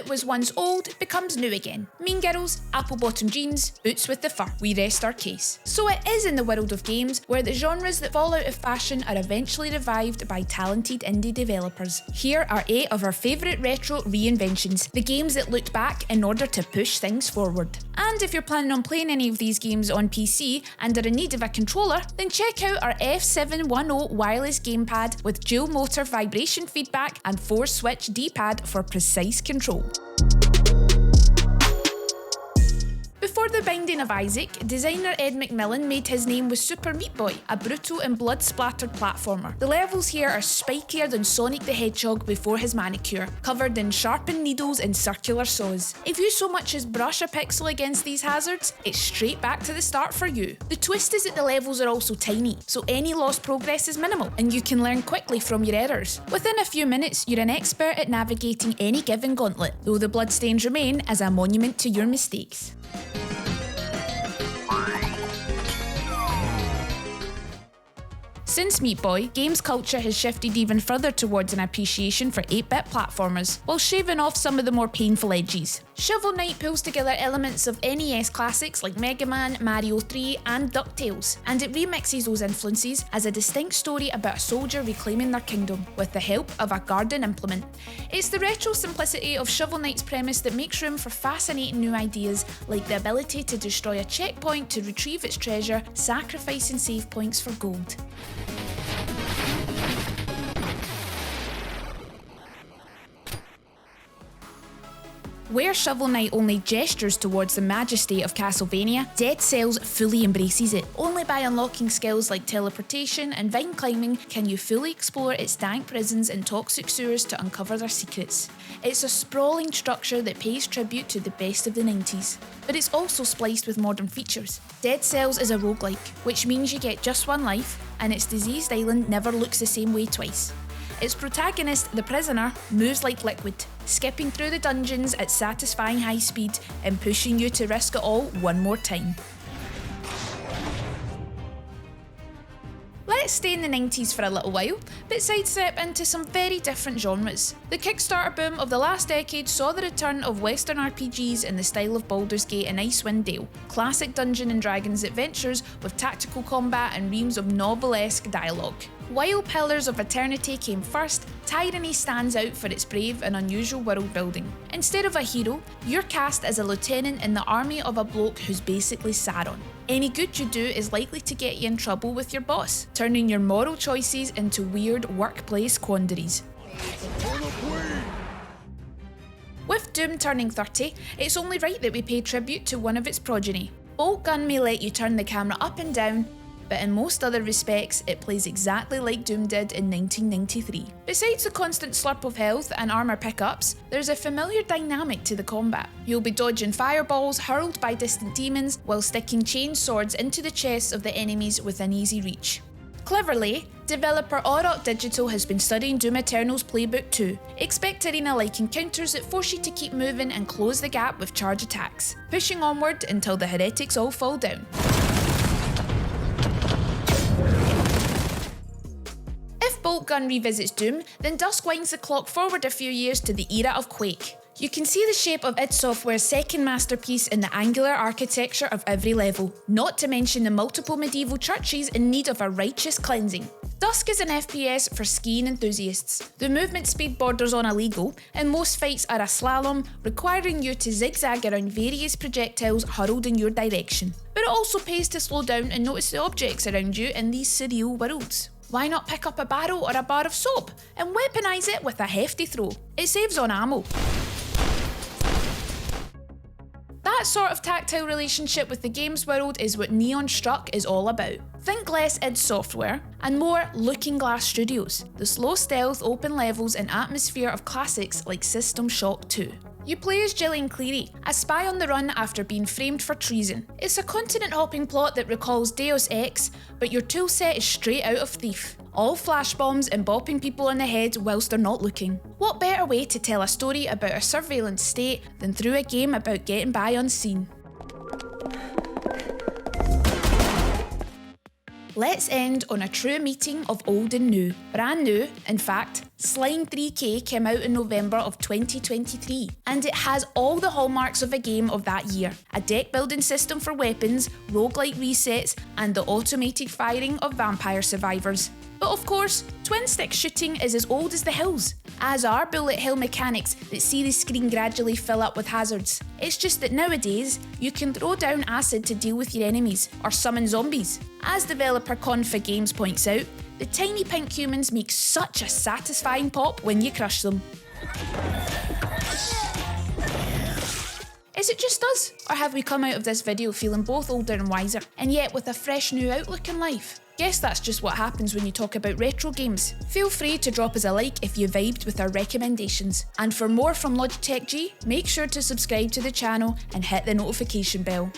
that was once old becomes new again. Mean girls, apple-bottom jeans, boots with the fur. We rest our case. So it is in the world of games where the genres that fall out of fashion are eventually revived by talented indie developers. Here are 8 of our favourite retro reinventions, the games that looked back in order to push things forward. And if you're planning on playing any of these games on PC and are in need of a controller, then check out our F710 wireless gamepad with dual motor vibration feedback and 4-switch D-pad for precise control. Before the Binding of Isaac, designer Ed McMillan made his name with Super Meat Boy, a brutal and blood-splattered platformer. The levels here are spikier than Sonic the Hedgehog before his manicure, covered in sharpened needles and circular saws. If you so much as brush a pixel against these hazards, it's straight back to the start for you. The twist is that the levels are also tiny, so any lost progress is minimal, and you can learn quickly from your errors. Within a few minutes, you're an expert at navigating any given gauntlet, though the bloodstains remain as a monument to your mistakes. Since Meat Boy, games culture has shifted even further towards an appreciation for 8-bit platformers, while shaving off some of the more painful edges. Shovel Knight pulls together elements of NES classics like Mega Man, Mario 3 and DuckTales, and it remixes those influences as a distinct story about a soldier reclaiming their kingdom, with the help of a garden implement. It's the retro simplicity of Shovel Knight's premise that makes room for fascinating new ideas, like the ability to destroy a checkpoint to retrieve its treasure, sacrificing save points for gold. Where Shovel Knight only gestures towards the majesty of Castlevania, Dead Cells fully embraces it. Only by unlocking skills like teleportation and vine climbing can you fully explore its dank prisons and toxic sewers to uncover their secrets. It's a sprawling structure that pays tribute to the best of the 90s, but it's also spliced with modern features. Dead Cells is a roguelike, which means you get just one life, and its diseased island never looks the same way twice. Its protagonist, the prisoner, moves like liquid, skipping through the dungeons at satisfying high speed and pushing you to risk it all one more time. Let's stay in the 90s for a little while, but sidestep into some very different genres. The Kickstarter boom of the last decade saw the return of Western RPGs in the style of Baldur's Gate and Icewind Dale, classic Dungeons and Dragons adventures with tactical combat and reams of novel-esque dialogue. While Pillars of Eternity came first, Tyranny stands out for its brave and unusual world building. Instead of a hero, you're cast as a lieutenant in the army of a bloke who's basically Sauron. Any good you do is likely to get you in trouble with your boss, turning your moral choices into weird workplace quandaries. With Doom turning 30, it's only right that we pay tribute to one of its progeny. Boltgun may let you turn the camera up and down, but in most other respects, it plays exactly like Doom did in 1993. Besides the constant slurp of health and armour pickups, there's a familiar dynamic to the combat. You'll be dodging fireballs hurled by distant demons while sticking chain swords into the chests of the enemies within easy reach. Cleverly, developer Auroch Digital has been studying Doom Eternal's playbook too. Expect arena-like encounters that force you to keep moving and close the gap with charge attacks, pushing onward until the heretics all fall down. Boltgun revisits Doom, then Dusk winds the clock forward a few years to the era of Quake. You can see the shape of id Software's second masterpiece in the angular architecture of every level, not to mention the multiple medieval churches in need of a righteous cleansing. Dusk is an FPS for skiing enthusiasts. The movement speed borders on illegal, and most fights are a slalom, requiring you to zigzag around various projectiles hurled in your direction. But it also pays to slow down and notice the objects around you in these surreal worlds. Why not pick up a barrel or a bar of soap and weaponise it with a hefty throw? It saves on ammo. That sort of tactile relationship with the game's world is what Neon Struck is all about. Think less id Software and more Looking Glass Studios, the slow stealth open levels and atmosphere of classics like System Shock 2. You play as Gillian Cleary, a spy on the run after being framed for treason. It's a continent-hopping plot that recalls Deus Ex, but your toolset is straight out of Thief. All flash bombs and bopping people on the head whilst they're not looking. What better way to tell a story about a surveillance state than through a game about getting by unseen? Let's end on a true meeting of old and new. Brand new, in fact, Slime 3K came out in November of 2023, and it has all the hallmarks of a game of that year. A deck building system for weapons, roguelike resets, and the automated firing of vampire survivors. But of course, twin stick shooting is as old as the hills, as are bullet hell mechanics that see the screen gradually fill up with hazards. It's just that nowadays, you can throw down acid to deal with your enemies, or summon zombies. As developer Config Games points out, the tiny pink humans make such a satisfying pop when you crush them. Is it just us, or have we come out of this video feeling both older and wiser, and yet with a fresh new outlook in life? Guess that's just what happens when you talk about retro games. Feel free to drop us a like if you vibed with our recommendations. And for more from Logitech G, make sure to subscribe to the channel and hit the notification bell.